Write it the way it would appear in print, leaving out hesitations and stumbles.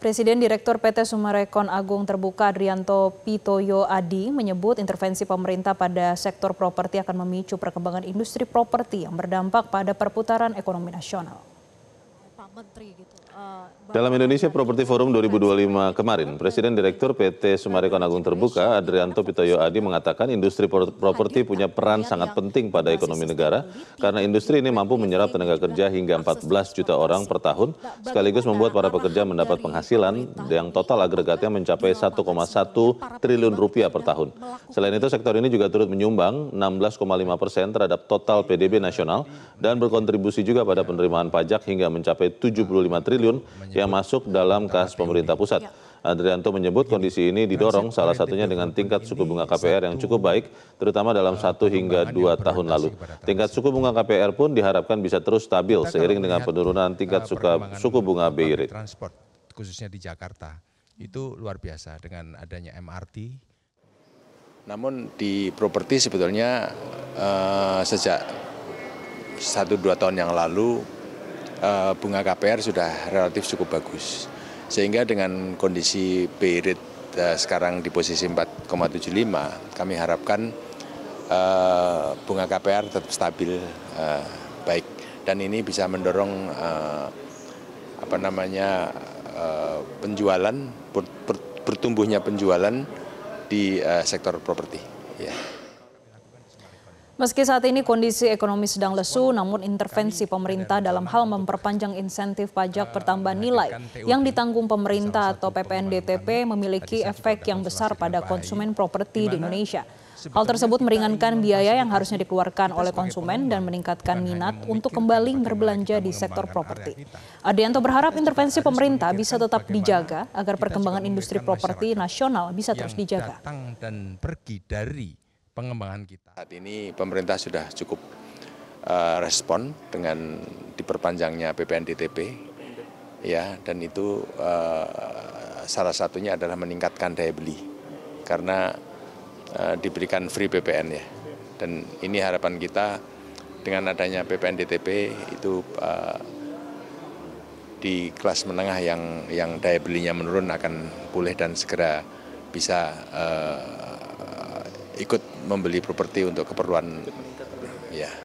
Presiden Direktur PT Summarecon Agung Terbuka Adrianto Pitoyo Adi menyebut intervensi pemerintah pada sektor properti akan memicu perkembangan industri properti yang berdampak pada perputaran ekonomi nasional. Dalam Indonesia Property Forum 2025 kemarin, Presiden Direktur PT Summarecon Agung Terbuka Adrianto Pitoyo Adi mengatakan industri properti punya peran sangat penting pada ekonomi negara karena industri ini mampu menyerap tenaga kerja hingga 14 juta orang per tahun, sekaligus membuat para pekerja mendapat penghasilan yang total agregatnya mencapai 1,1 triliun rupiah per tahun. Selain itu, sektor ini juga turut menyumbang 16,5% terhadap total PDB nasional dan berkontribusi juga pada penerimaan pajak hingga mencapai 75 triliun yang masuk dalam kas pemerintah pusat. Adrianto menyebut kondisi ini didorong salah satunya dengan tingkat suku bunga KPR yang cukup baik, terutama dalam 1 hingga 2 tahun lalu. Tingkat suku bunga KPR pun diharapkan bisa terus stabil seiring dengan penurunan tingkat suku bunga BI rate. Transport, khususnya di Jakarta, itu luar biasa dengan adanya MRT. Namun di properti sebetulnya sejak 1-2 tahun yang lalu bunga KPR sudah relatif cukup bagus. Sehingga dengan kondisi BI rate sekarang di posisi 4,75, kami harapkan bunga KPR tetap stabil baik. Dan ini bisa mendorong penjualan, bertumbuhnya penjualan di sektor properti. Ya. Meski saat ini kondisi ekonomi sedang lesu, namun intervensi pemerintah dalam hal memperpanjang insentif pajak pertambahan nilai yang ditanggung pemerintah atau PPNDTP memiliki efek yang besar pada konsumen properti di Indonesia. Hal tersebut meringankan biaya yang harusnya dikeluarkan oleh konsumen dan meningkatkan minat untuk kembali berbelanja di sektor properti. Adrianto berharap intervensi pemerintah bisa tetap dijaga agar perkembangan industri properti nasional bisa terus dijaga. Dan pergi dari pengembangan kita. Saat ini pemerintah sudah cukup respon dengan diperpanjangnya PPNDTP, ya, dan itu salah satunya adalah meningkatkan daya beli karena diberikan free PPN ya. Dan ini harapan kita dengan adanya PPNDTP itu di kelas menengah yang daya belinya menurun akan pulih dan segera bisa ikut membeli properti untuk keperluan ya.